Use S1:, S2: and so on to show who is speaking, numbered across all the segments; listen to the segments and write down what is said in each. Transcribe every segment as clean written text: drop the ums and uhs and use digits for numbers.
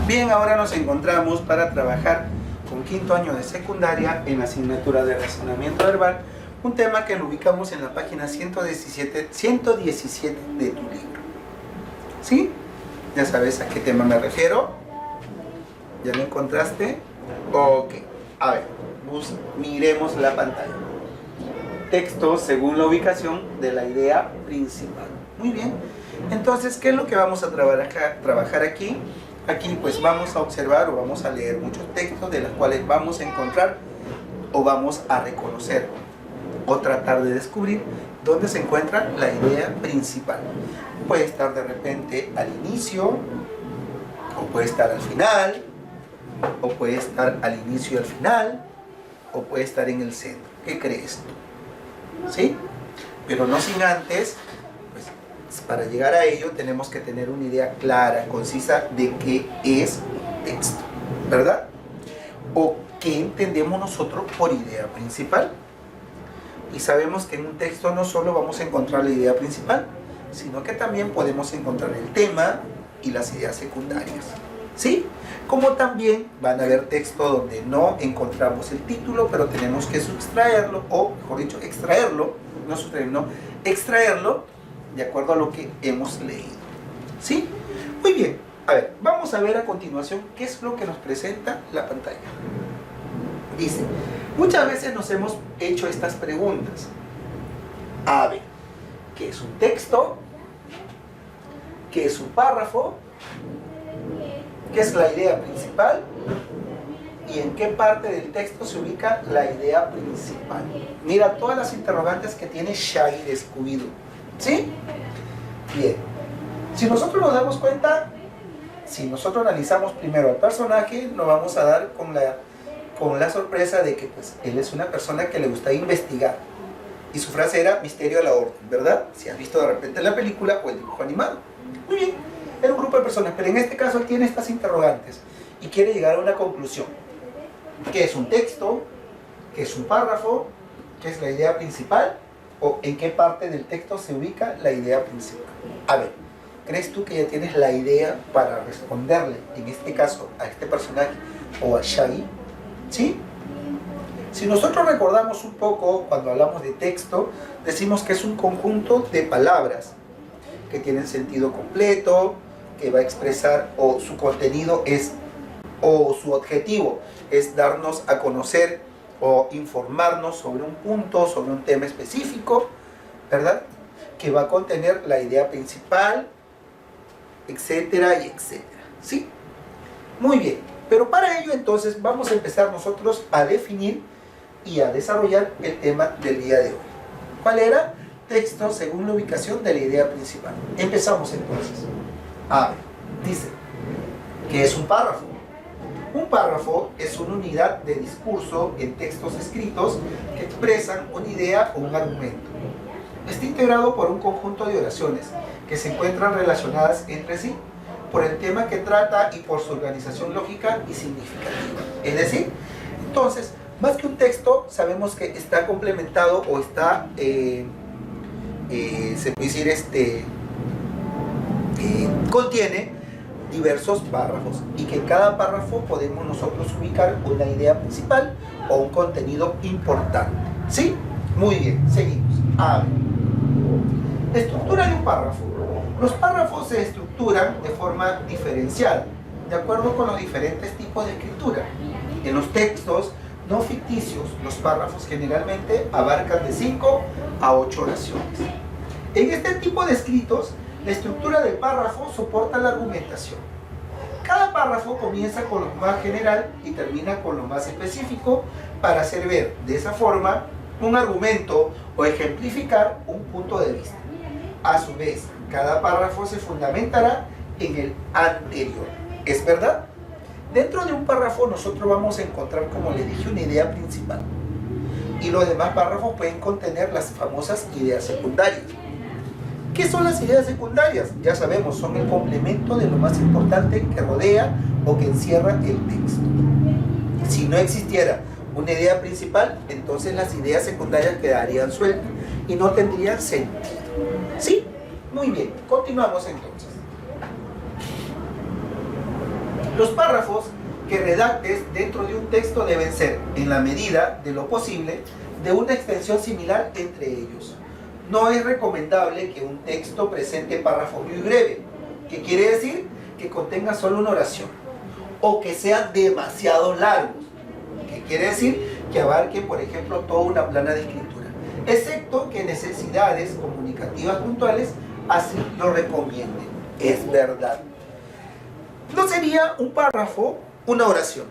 S1: Bien, ahora nos encontramos para trabajar con quinto año de secundaria en la asignatura de razonamiento verbal, un tema que lo ubicamos en la página 117 de tu libro. ¿Sí? ¿Ya sabes a qué tema me refiero? ¿Ya lo encontraste? Ok. A ver, miremos la pantalla. Texto según la ubicación de la idea principal. Muy bien. Entonces, ¿qué es lo que vamos a trabajar aquí? Aquí pues vamos a observar o vamos a leer muchos textos de los cuales vamos a encontrar o vamos a reconocer o tratar de descubrir dónde se encuentra la idea principal. Puede estar de repente al inicio, o puede estar al final, o puede estar al inicio y al final, o puede estar en el centro. ¿Qué crees tú? ¿Sí? Pero no sin antes, pues, para llegar a ello tenemos que tener una idea clara, concisa de qué es un texto, ¿verdad? O qué entendemos nosotros por idea principal. Y sabemos que en un texto no solo vamos a encontrar la idea principal, sino que también podemos encontrar el tema y las ideas secundarias. ¿Sí? Como también van a haber textos donde no encontramos el título, pero tenemos que sustraerlo, o mejor dicho, extraerlo de acuerdo a lo que hemos leído. ¿Sí? Muy bien. A ver, vamos a ver a continuación qué es lo que nos presenta la pantalla. Dice, muchas veces nos hemos hecho estas preguntas. A ver, ¿qué es un texto? ¿Qué es un párrafo? ¿Qué es la idea principal? ¿Y en qué parte del texto se ubica la idea principal? Mira todas las interrogantes que tiene Shaggy de Scooby-Doo. ¿Sí? Bien. Si nosotros nos damos cuenta, si nosotros analizamos primero al personaje, nos vamos a dar con la sorpresa de que pues, él es una persona que le gusta investigar. Y su frase era misterio a la orden, ¿verdad? Si has visto de repente la película o el dibujo animado. Muy bien, era un grupo de personas, pero en este caso él tiene estas interrogantes y quiere llegar a una conclusión. ¿Qué es un texto? ¿Qué es un párrafo? ¿Qué es la idea principal? ¿O en qué parte del texto se ubica la idea principal? A ver, ¿crees tú que ya tienes la idea para responderle, en este caso, a este personaje o a Shaggy? ¿Sí? Si nosotros recordamos un poco cuando hablamos de texto, decimos que es un conjunto de palabras que tienen sentido completo, que va a expresar o su contenido es, o su objetivo es darnos a conocer o informarnos sobre un punto, sobre un tema específico, ¿verdad? Que va a contener la idea principal, etcétera y etcétera. ¿Sí? Muy bien. Pero para ello entonces vamos a empezar nosotros a definir y a desarrollar el tema del día de hoy. ¿Cuál era? Texto según la ubicación de la idea principal. Empezamos entonces. A ver, dice, ¿qué es un párrafo? Un párrafo es una unidad de discurso en textos escritos que expresan una idea o un argumento. Está integrado por un conjunto de oraciones que se encuentran relacionadas entre sí por el tema que trata y por su organización lógica y significativa. Es decir, entonces, más que un texto, sabemos que está complementado o está, se puede decir, contiene diversos párrafos y que en cada párrafo podemos nosotros ubicar una idea principal o un contenido importante. ¿Sí? Muy bien, seguimos. A ver. Estructura de un párrafo. Los párrafos se estructuran de forma diferencial, de acuerdo con los diferentes tipos de escritura. En los textos no ficticios, los párrafos generalmente abarcan de 5 a 8 oraciones. En este tipo de escritos, la estructura del párrafo soporta la argumentación. Cada párrafo comienza con lo más general y termina con lo más específico para hacer ver de esa forma un argumento o ejemplificar un punto de vista. A su vez, cada párrafo se fundamentará en el anterior. ¿Es verdad? Dentro de un párrafo nosotros vamos a encontrar, como les dije, una idea principal. Y los demás párrafos pueden contener las famosas ideas secundarias. ¿Qué son las ideas secundarias? Ya sabemos, son el complemento de lo más importante que rodea o que encierra el texto. Si no existiera una idea principal, entonces las ideas secundarias quedarían sueltas y no tendrían sentido. ¿Sí? Muy bien, continuamos entonces. Los párrafos que redactes dentro de un texto deben ser, en la medida de lo posible, de una extensión similar entre ellos. No es recomendable que un texto presente párrafos muy breves, que quiere decir que contenga solo una oración, o que sean demasiado largos, que quiere decir que abarquen, por ejemplo, toda una plana de escritura, excepto que necesidades comunicativas puntuales así lo recomienden. Es verdad. No sería un párrafo una oración,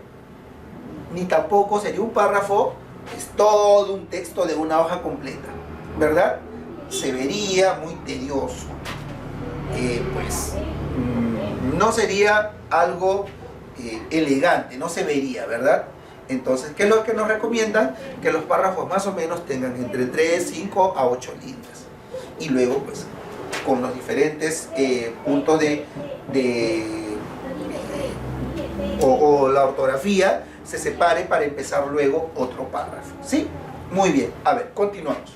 S1: ni tampoco sería un párrafo es todo un texto de una hoja completa, ¿verdad? Se vería muy tedioso. Pues no sería algo elegante, no se vería, ¿verdad? Entonces, ¿qué es lo que nos recomiendan? Que los párrafos más o menos tengan entre 3, 5 a 8 líneas. Y luego, pues, con los diferentes puntos o la ortografía, se separe para empezar luego otro párrafo. ¿Sí? Muy bien. A ver, continuamos.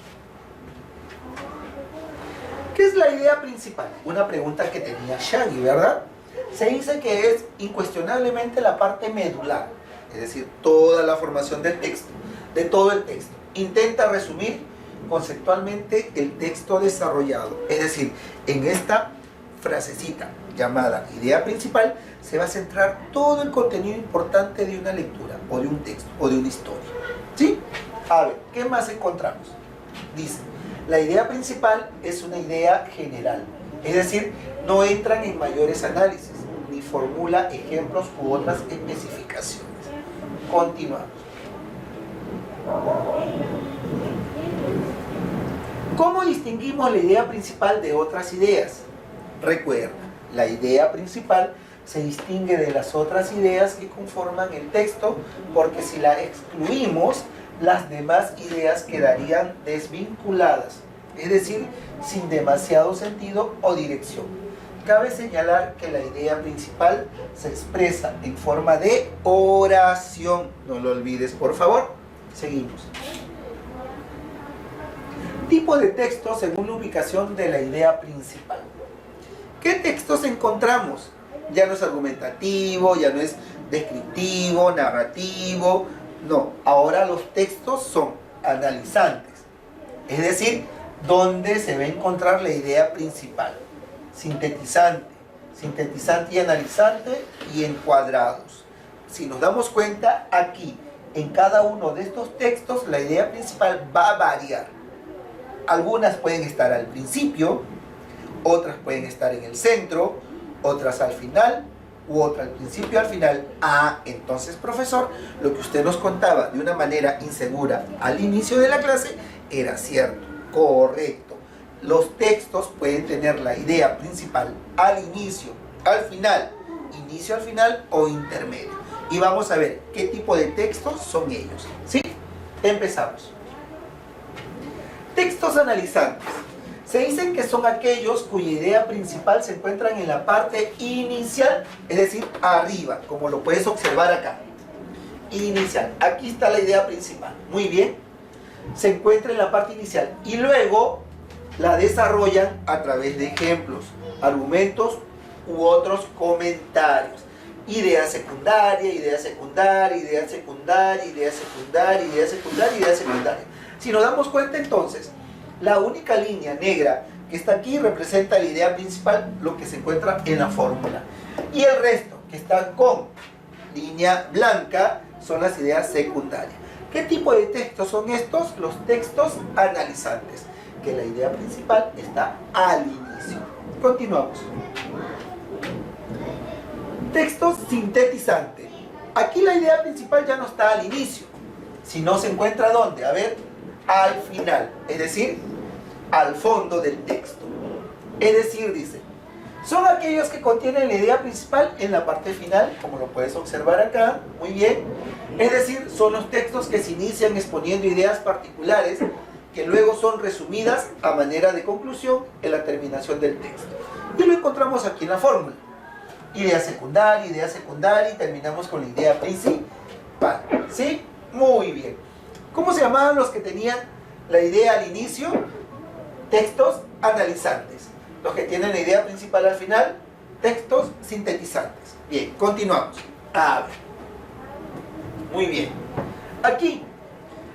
S1: ¿Qué es la idea principal? Una pregunta que tenía Shaggy, ¿verdad? Se dice que es incuestionablemente la parte medular, es decir, toda la formación del texto, de todo el texto. Intenta resumir conceptualmente el texto desarrollado, es decir, en esta frasecita llamada idea principal se va a centrar todo el contenido importante de una lectura, o de un texto, o de una historia. ¿Sí? A ver, ¿qué más encontramos? Dice, la idea principal es una idea general, es decir, no entran en mayores análisis, ni formula ejemplos u otras especificaciones. Continuamos. ¿Cómo distinguimos la idea principal de otras ideas? Recuerda, la idea principal se distingue de las otras ideas que conforman el texto, porque si la excluimos, las demás ideas quedarían desvinculadas, es decir, sin demasiado sentido o dirección. Cabe señalar que la idea principal se expresa en forma de oración. No lo olvides, por favor. Seguimos. Tipo de texto según la ubicación de la idea principal. ¿Qué textos encontramos? Ya no es argumentativo, ya no es descriptivo, narrativo. No, ahora los textos son analizantes. Es decir, donde se va a encontrar la idea principal. Sintetizante y analizante y encuadrados. Si nos damos cuenta, aquí, en cada uno de estos textos, la idea principal va a variar. Algunas pueden estar al principio, otras pueden estar en el centro, otras al final, u otra al principio al final. Ah, entonces, profesor, lo que usted nos contaba de una manera insegura al inicio de la clase era cierto, correcto. Los textos pueden tener la idea principal al inicio, al final, inicio al final o intermedio. Y vamos a ver qué tipo de textos son ellos. ¿Sí? Empezamos. Textos analizantes. Se dicen que son aquellos cuya idea principal se encuentran en la parte inicial, es decir, arriba, como lo puedes observar acá. Inicial. Aquí está la idea principal. Muy bien. Se encuentra en la parte inicial. Y luego la desarrollan a través de ejemplos, argumentos u otros comentarios. Idea secundaria, idea secundaria, idea secundaria, idea secundaria, idea secundaria, idea secundaria. Si nos damos cuenta entonces, la única línea negra que está aquí representa la idea principal, lo que se encuentra en la fórmula. Y el resto, que está con línea blanca, son las ideas secundarias. ¿Qué tipo de textos son estos? Los textos analizantes, que la idea principal está al inicio. Continuamos. Textos sintetizantes. Aquí la idea principal ya no está al inicio, sino se encuentra ¿dónde? A ver, al final, es decir, al fondo del texto. Es decir, dice, son aquellos que contienen la idea principal en la parte final, como lo puedes observar acá, muy bien. Es decir, son los textos que se inician exponiendo ideas particulares que luego son resumidas a manera de conclusión en la terminación del texto. Y lo encontramos aquí en la fórmula. Idea secundaria, y terminamos con la idea principal. ¿Sí? Muy bien. ¿Cómo se llamaban los que tenían la idea al inicio? Textos analizantes. Los que tienen la idea principal al final, textos sintetizantes. Bien, continuamos. A ver. Muy bien. Aquí,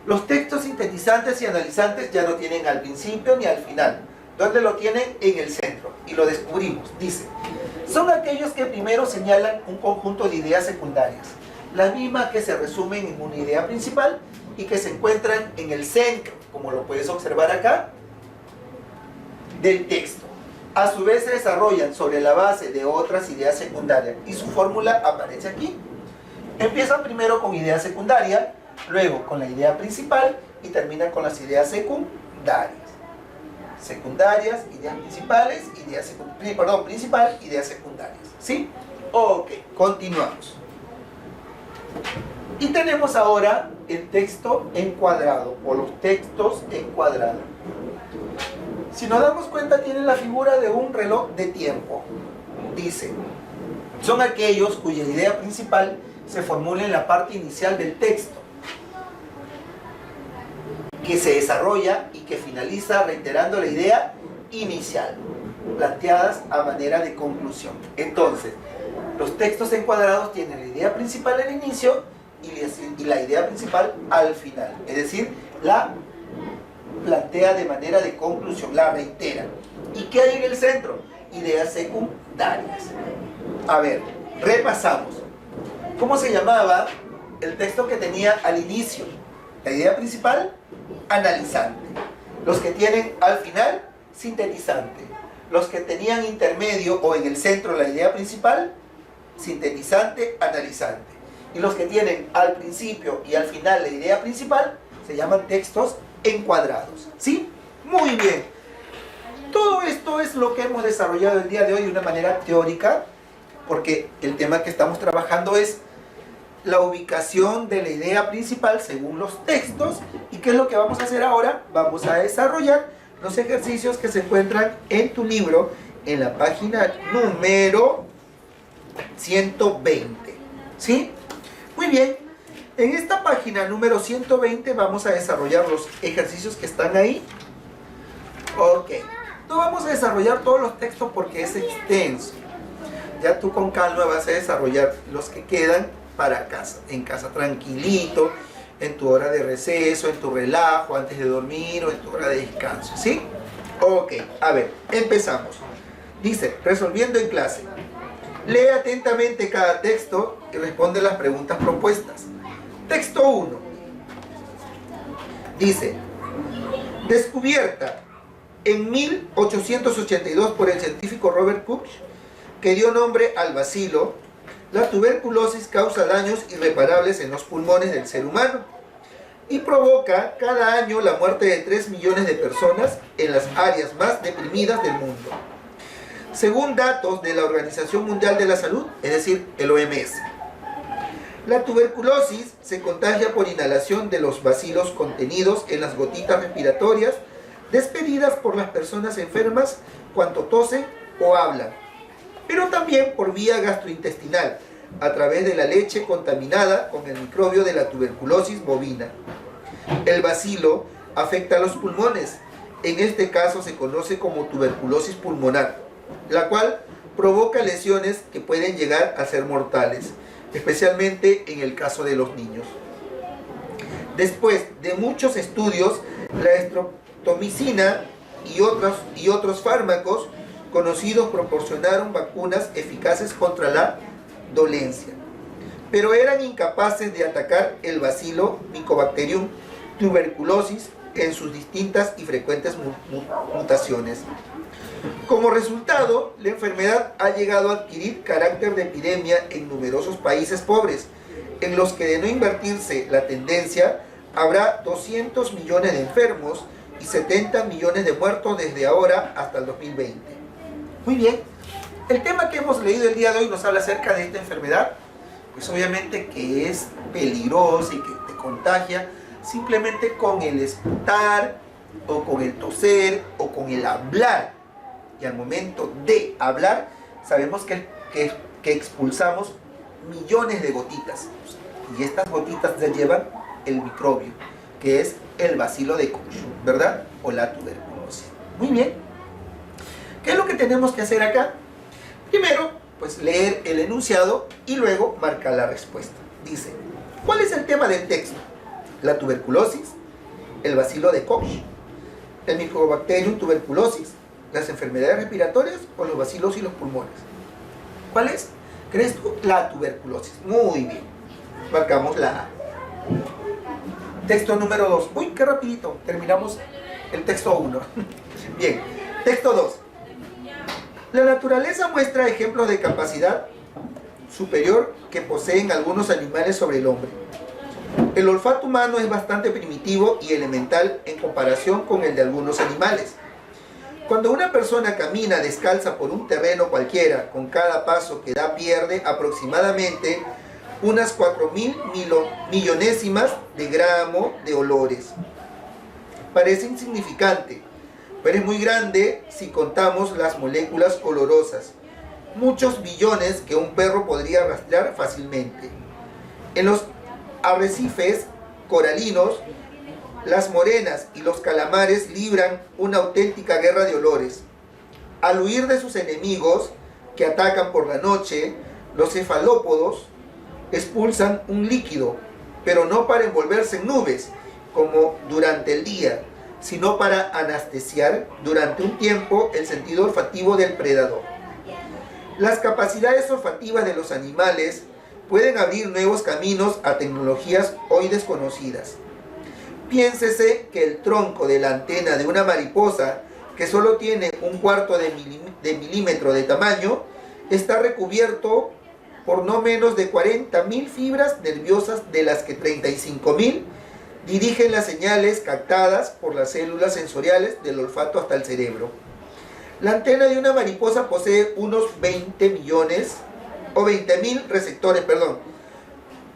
S1: los textos sintetizantes y analizantes ya no tienen al principio ni al final. ¿Dónde lo tienen? En el centro. Y lo descubrimos. Dice, son aquellos que primero señalan un conjunto de ideas secundarias, las mismas que se resumen en una idea principal y que se encuentran en el centro, como lo puedes observar acá, del texto. A su vez se desarrollan sobre la base de otras ideas secundarias y su fórmula aparece aquí. Empiezan primero con idea secundaria, luego con la idea principal y terminan con las ideas secundarias. Secundarias, ideas principales, principal, ideas secundarias. ¿Sí? Ok, continuamos. Y tenemos ahora el texto encuadrado, o los textos encuadrados. Si nos damos cuenta, tiene la figura de un reloj de tiempo. Dice, son aquellos cuya idea principal se formula en la parte inicial del texto, que se desarrolla y que finaliza reiterando la idea inicial, planteadas a manera de conclusión. Entonces, los textos encuadrados tienen la idea principal al inicio y la idea principal al final. Es decir, la plantea de manera de conclusión, la reitera. ¿Y qué hay en el centro? Ideas secundarias. A ver, repasamos. ¿Cómo se llamaba el texto que tenía al inicio? La idea principal, analizante. Los que tienen al final, sintetizante. Los que tenían intermedio o en el centro la idea principal, sintetizante, analizante. Y los que tienen al principio y al final la idea principal, se llaman textos encuadrados. ¿Sí? Muy bien. Todo esto es lo que hemos desarrollado el día de hoy de una manera teórica, porque el tema que estamos trabajando es la ubicación de la idea principal según los textos. ¿Y qué es lo que vamos a hacer ahora? Vamos a desarrollar los ejercicios que se encuentran en tu libro en la página número 120. ¿Sí? Muy bien. En esta página número 120 vamos a desarrollar los ejercicios que están ahí. Ok. No vamos a desarrollar todos los textos porque es extenso. Ya tú con calma vas a desarrollar los que quedan para casa, en casa tranquilito, en tu hora de receso, en tu relajo, antes de dormir o en tu hora de descanso, ¿sí? Ok, a ver, empezamos. Dice, resolviendo en clase. Lee atentamente cada texto y responde las preguntas propuestas. Texto 1. Dice, descubierta en 1882 por el científico Robert Koch, que dio nombre al bacilo, la tuberculosis causa daños irreparables en los pulmones del ser humano y provoca cada año la muerte de 3 millones de personas en las áreas más deprimidas del mundo. Según datos de la Organización Mundial de la Salud, es decir, el OMS, la tuberculosis se contagia por inhalación de los bacilos contenidos en las gotitas respiratorias despedidas por las personas enfermas cuando tosen o hablan, pero también por vía gastrointestinal, a través de la leche contaminada con el microbio de la tuberculosis bovina. El bacilo afecta a los pulmones, en este caso se conoce como tuberculosis pulmonar, la cual provoca lesiones que pueden llegar a ser mortales, especialmente en el caso de los niños. Después de muchos estudios, la estreptomicina y otros fármacos conocidos proporcionaron vacunas eficaces contra la dolencia, pero eran incapaces de atacar el bacilo Mycobacterium tuberculosis en sus distintas y frecuentes mutaciones. Como resultado, la enfermedad ha llegado a adquirir carácter de epidemia en numerosos países pobres, en los que de no invertirse la tendencia, habrá 200 millones de enfermos y 70 millones de muertos desde ahora hasta el 2020. Muy bien, el tema que hemos leído el día de hoy nos habla acerca de esta enfermedad, pues obviamente que es peligrosa y que te contagia simplemente con el esputar o con el toser o con el hablar. Y al momento de hablar sabemos que expulsamos millones de gotitas, y estas gotitas ya llevan el microbio, que es el bacilo de Koch, ¿verdad? O la tuberculosis. Muy bien. ¿Qué es lo que tenemos que hacer acá? Primero, pues leer el enunciado y luego marcar la respuesta. Dice, ¿cuál es el tema del texto? La tuberculosis, el bacilo de Koch, el Mycobacterium tuberculosis, las enfermedades respiratorias o los bacilos y los pulmones. ¿Cuál es? ¿Crees tú? La tuberculosis. Muy bien. Marcamos la A. Texto número 2. Uy, qué rapidito. Terminamos el texto 1. Bien. Texto 2. La naturaleza muestra ejemplos de capacidad superior que poseen algunos animales sobre el hombre. El olfato humano es bastante primitivo y elemental en comparación con el de algunos animales. Cuando una persona camina descalza por un terreno cualquiera, con cada paso que da pierde aproximadamente unas 4.000 millonésimas de gramo de olores. Parece insignificante, pero es muy grande si contamos las moléculas olorosas, muchos billones que un perro podría rastrear fácilmente. En los arrecifes coralinos, las morenas y los calamares libran una auténtica guerra de olores. Al huir de sus enemigos, que atacan por la noche, los cefalópodos expulsan un líquido, pero no para envolverse en nubes, como durante el día, sino para anestesiar durante un tiempo el sentido olfativo del predador. Las capacidades olfativas de los animales pueden abrir nuevos caminos a tecnologías hoy desconocidas. Piénsese que el tronco de la antena de una mariposa, que solo tiene un cuarto de milímetro de tamaño, está recubierto por no menos de 40.000 fibras nerviosas, de las que 35.000 dirigen las señales captadas por las células sensoriales del olfato hasta el cerebro. La antena de una mariposa posee unos 20.000 receptores,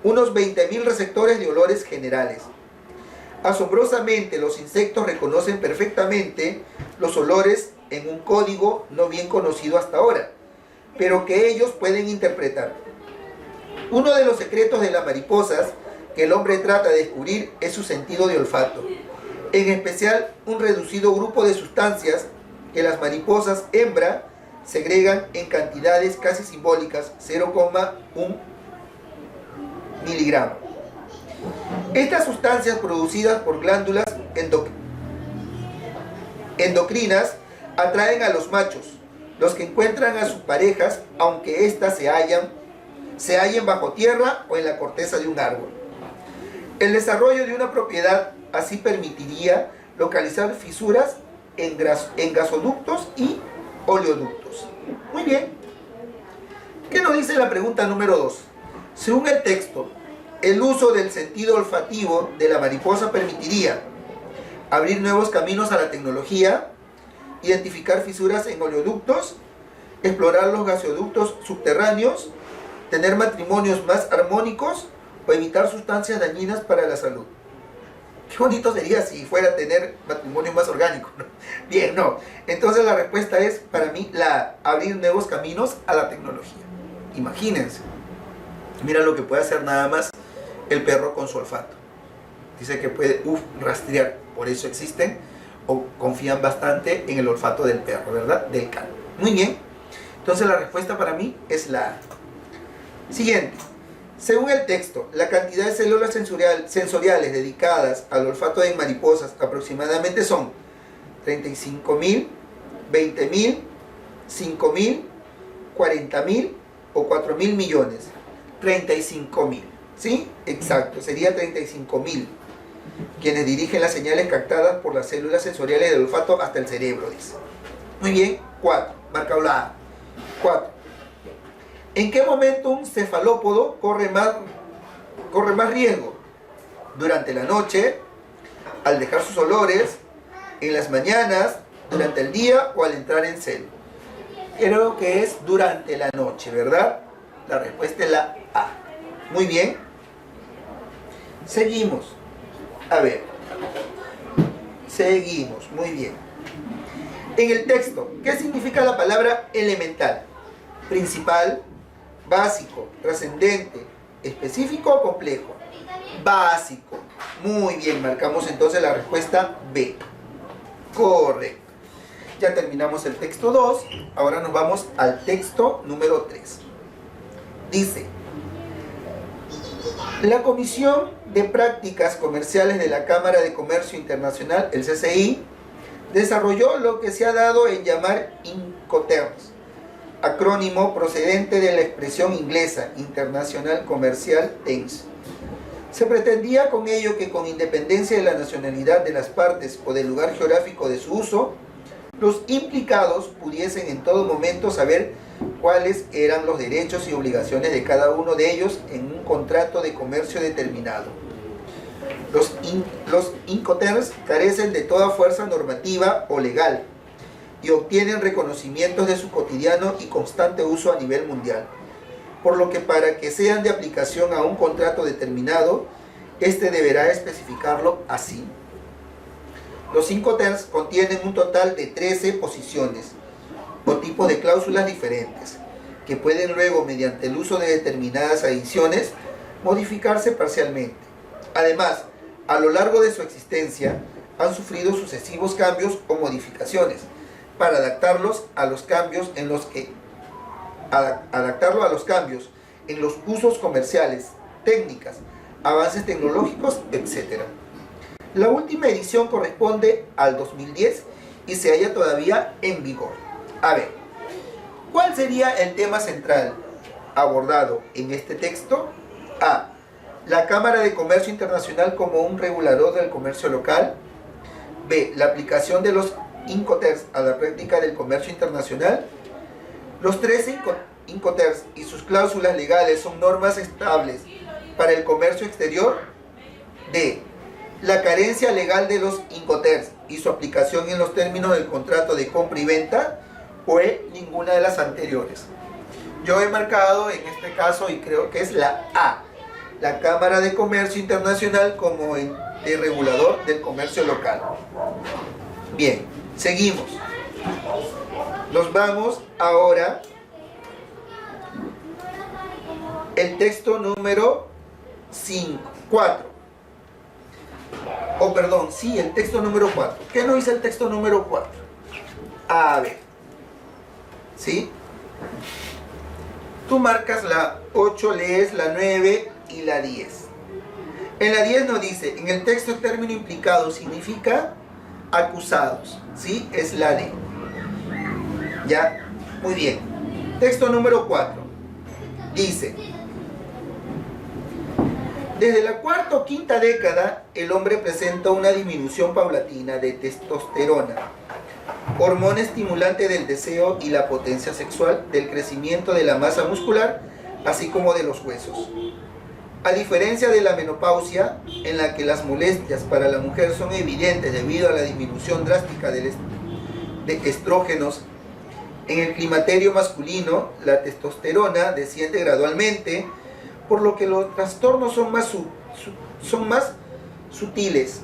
S1: unos 20.000 receptores de olores generales. Asombrosamente, los insectos reconocen perfectamente los olores en un código no bien conocido hasta ahora, pero que ellos pueden interpretar. Uno de los secretos de las mariposas que el hombre trata de descubrir es su sentido de olfato, en especial un reducido grupo de sustancias que las mariposas hembra segregan en cantidades casi simbólicas, 0,1 miligramo. Estas sustancias, producidas por glándulas endocrinas, atraen a los machos, los que encuentran a sus parejas, aunque éstas se hallen bajo tierra o en la corteza de un árbol. El desarrollo de una propiedad así permitiría localizar fisuras en gasoductos y oleoductos. Muy bien. ¿Qué nos dice la pregunta número 2? Según el texto, el uso del sentido olfativo de la mariposa permitiría abrir nuevos caminos a la tecnología, identificar fisuras en oleoductos, explorar los gasoductos subterráneos, tener matrimonios más armónicos o evitar sustancias dañinas para la salud. Qué bonito sería si fuera a tener matrimonio más orgánico, ¿no? Bien, no. Entonces la respuesta es, para mí, abrir nuevos caminos a la tecnología. Imagínense. Mira lo que puede hacer nada más el perro con su olfato. Dice que puede rastrear. Por eso existen o confían bastante en el olfato del perro, ¿verdad? Del can. Muy bien. Entonces la respuesta para mí es la A. Siguiente. Según el texto, la cantidad de células sensoriales dedicadas al olfato de mariposas aproximadamente son 35.000, 20.000, 5.000, 40.000 o 4.000 millones. 35.000. ¿Sí? Exacto, sería 35.000. Quienes dirigen las señales captadas por las células sensoriales del olfato hasta el cerebro, dice. Muy bien, 4. Marcado la A. 4. ¿En qué momento un cefalópodo corre más riesgo? Durante la noche, al dejar sus olores, en las mañanas, durante el día o al entrar en celo. Creo que es durante la noche, ¿verdad? La respuesta es la A. Muy bien. Seguimos. A ver. Seguimos. Muy bien. En el texto, ¿qué significa la palabra elemental? Principal, básico, trascendente, específico o complejo. Básico. Muy bien, marcamos entonces la respuesta B. Correcto. Ya terminamos el texto 2, ahora nos vamos al texto número 3. Dice: la Comisión de Prácticas Comerciales de la Cámara de Comercio Internacional, el CCI, desarrolló lo que se ha dado en llamar Incoterms, acrónimo procedente de la expresión inglesa International Commercial Terms. Se pretendía con ello que, con independencia de la nacionalidad de las partes o del lugar geográfico de su uso, los implicados pudiesen en todo momento saber cuáles eran los derechos y obligaciones de cada uno de ellos en un contrato de comercio determinado. Los Incoterms carecen de toda fuerza normativa o legal y obtienen reconocimientos de su cotidiano y constante uso a nivel mundial, por lo que para que sean de aplicación a un contrato determinado, este deberá especificarlo así. Los Incoterms contienen un total de 13 posiciones o tipos de cláusulas diferentes, que pueden luego, mediante el uso de determinadas adiciones, modificarse parcialmente. Además, a lo largo de su existencia, han sufrido sucesivos cambios o modificaciones para adaptarlos a los cambios en los usos comerciales, técnicas, avances tecnológicos, etc. La última edición corresponde al 2010 y se halla todavía en vigor. A ver, ¿cuál sería el tema central abordado en este texto? A. La Cámara de Comercio Internacional como un regulador del comercio local. B. La aplicación de los Incoterms a la práctica del comercio internacional. Los 13 Incoterms y sus cláusulas legales son normas estables para el comercio exterior. D. La carencia legal de los Incoterms y su aplicación en los términos del contrato de compra y venta, o ninguna de las anteriores. Yo he marcado en este caso, y creo que es la A, la Cámara de Comercio Internacional como el regulador del comercio local. Bien, seguimos. Nos vamos ahora el texto número 4. El texto número 4. ¿Qué nos dice el texto número 4? A ver. ¿Sí? Tú marcas la 8, lees la 9 y la 10. En la 10 nos dice: en el texto el término implicado significa acusados. ¿Sí? Es la D. ¿Ya? Muy bien. Texto número 4. Dice: desde la cuarta o quinta década, el hombre presenta una disminución paulatina de testosterona, hormona estimulante del deseo y la potencia sexual, del crecimiento de la masa muscular, así como de los huesos. A diferencia de la menopausia, en la que las molestias para la mujer son evidentes debido a la disminución drástica de estrógenos, en el climaterio masculino, la testosterona desciende gradualmente, por lo que los trastornos son más sutiles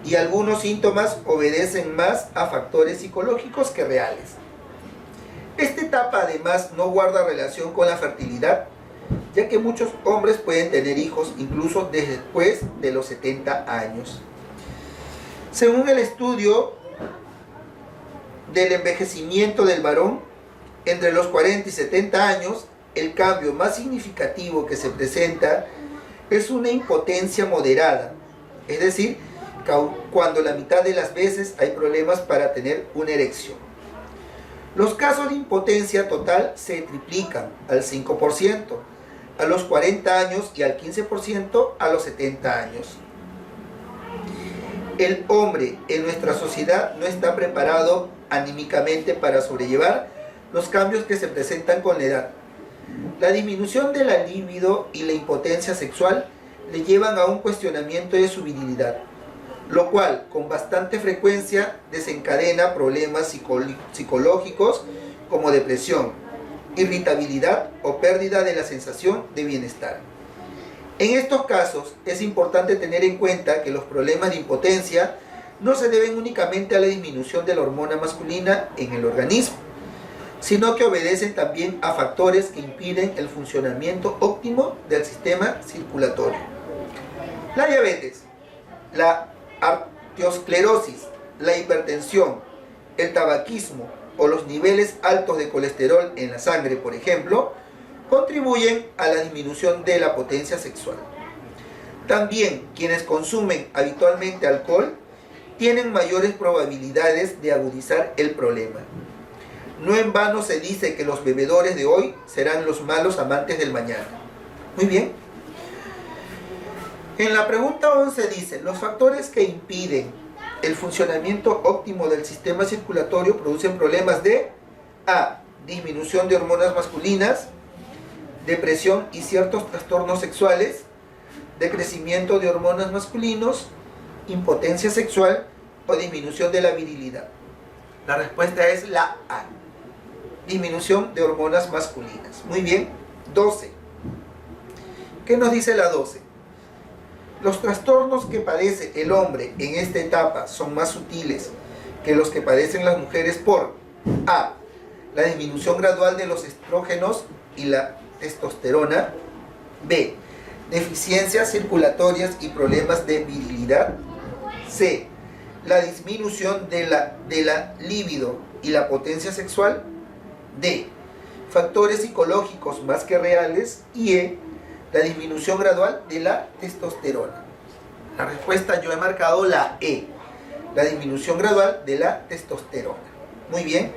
S1: y algunos síntomas obedecen más a factores psicológicos que reales. Esta etapa además no guarda relación con la fertilidad, ya que muchos hombres pueden tener hijos incluso después de los 70 años. Según el estudio del envejecimiento del varón, entre los 40 y 70 años, el cambio más significativo que se presenta es una impotencia moderada, es decir, cuando la mitad de las veces hay problemas para tener una erección. Los casos de impotencia total se triplican al 5% a los 40 años y al 15% a los 70 años. El hombre en nuestra sociedad no está preparado anímicamente para sobrellevar los cambios que se presentan con la edad. La disminución de la libido y la impotencia sexual le llevan a un cuestionamiento de su virilidad, lo cual con bastante frecuencia desencadena problemas psicológicos como depresión, irritabilidad o pérdida de la sensación de bienestar. En estos casos es importante tener en cuenta que los problemas de impotencia no se deben únicamente a la disminución de la hormona masculina en el organismo, sino que obedecen también a factores que impiden el funcionamiento óptimo del sistema circulatorio. La diabetes, la arteriosclerosis, la hipertensión, el tabaquismo o los niveles altos de colesterol en la sangre, por ejemplo, contribuyen a la disminución de la potencia sexual. También quienes consumen habitualmente alcohol tienen mayores probabilidades de agudizar el problema. No en vano se dice que los bebedores de hoy serán los malos amantes del mañana. Muy bien. En la pregunta 11 dice, los factores que impiden el funcionamiento óptimo del sistema circulatorio producen problemas de A. Disminución de hormonas masculinas, depresión y ciertos trastornos sexuales, decrecimiento de hormonas masculinos, impotencia sexual o disminución de la virilidad. La respuesta es la A. Disminución de hormonas masculinas. Muy bien. 12. ¿Qué nos dice la 12? Los trastornos que padece el hombre en esta etapa son más sutiles que los que padecen las mujeres por A. La disminución gradual de los estrógenos y la testosterona. B. Deficiencias circulatorias y problemas de virilidad. C. La disminución de la libido y la potencia sexual. D. Factores psicológicos más que reales. Y E. La disminución gradual de la testosterona. La respuesta yo he marcado la E. La disminución gradual de la testosterona. Muy bien.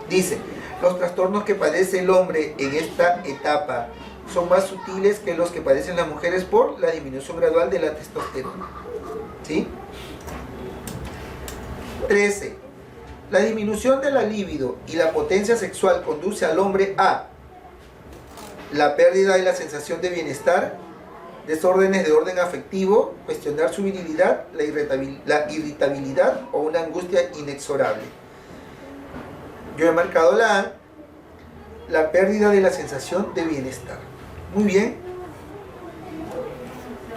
S1: Dice, los trastornos que padece el hombre en esta etapa son más sutiles que los que padecen las mujeres por la disminución gradual de la testosterona. ¿Sí? 13. La disminución de la libido y la potencia sexual conduce al hombre a la pérdida de la sensación de bienestar, desórdenes de orden afectivo, cuestionar su virilidad, la irritabilidad o una angustia inexorable. Yo he marcado la A, la pérdida de la sensación de bienestar. Muy bien.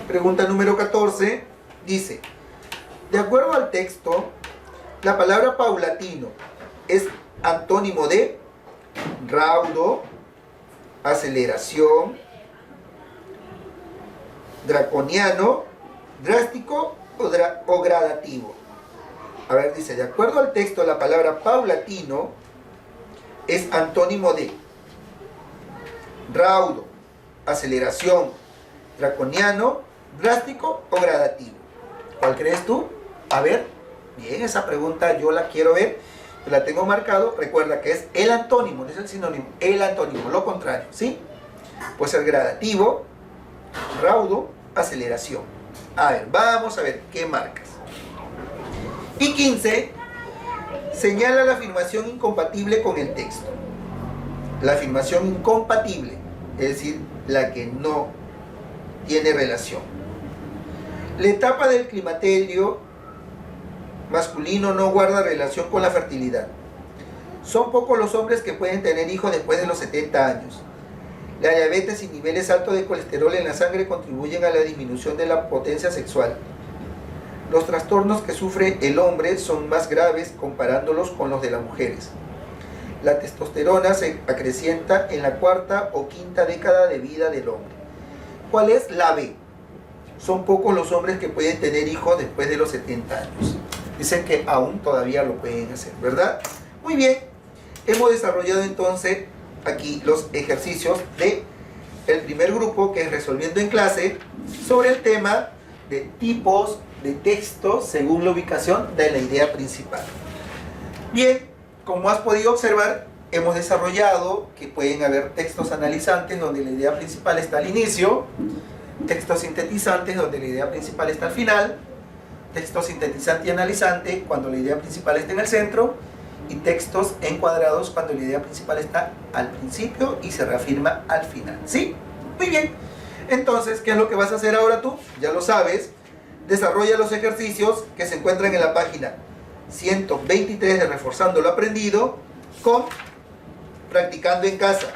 S1: Pregunta número 14. Dice, de acuerdo al texto, la palabra paulatino es antónimo de raudo, aceleración, draconiano, drástico o gradativo. A ver, dice, de acuerdo al texto, la palabra paulatino es antónimo de raudo, aceleración, draconiano, drástico o gradativo. ¿Cuál crees tú? A ver, bien, esa pregunta yo la quiero ver, la tengo marcado. Recuerda que es el antónimo, no es el sinónimo, el antónimo, lo contrario, ¿sí? Puede ser gradativo, raudo, aceleración. A ver, vamos a ver qué marcas. Y 15, señala la afirmación incompatible con el texto. La afirmación incompatible, es decir, la que no tiene relación. La etapa del climaterio masculino no guarda relación con la fertilidad. Son pocos los hombres que pueden tener hijos después de los 70 años. La diabetes y niveles altos de colesterol en la sangre contribuyen a la disminución de la potencia sexual. Los trastornos que sufre el hombre son más graves comparándolos con los de las mujeres. La testosterona se acrecienta en la cuarta o quinta década de vida del hombre. ¿Cuál es la B? Son pocos los hombres que pueden tener hijos después de los 70 años. Dicen que aún todavía lo pueden hacer, ¿verdad? Muy bien, hemos desarrollado entonces aquí los ejercicios de el primer grupo, que es resolviendo en clase, sobre el tema de tipos de textos según la ubicación de la idea principal. Bien, como has podido observar, hemos desarrollado que pueden haber textos analizantes donde la idea principal está al inicio, textos sintetizantes donde la idea principal está al final, texto sintetizante y analizante cuando la idea principal está en el centro, y textos encuadrados cuando la idea principal está al principio y se reafirma al final. ¿Sí? Muy bien. Entonces, ¿qué es lo que vas a hacer ahora tú? Ya lo sabes. Desarrolla los ejercicios que se encuentran en la página 123 de Reforzando lo Aprendido con Practicando en Casa.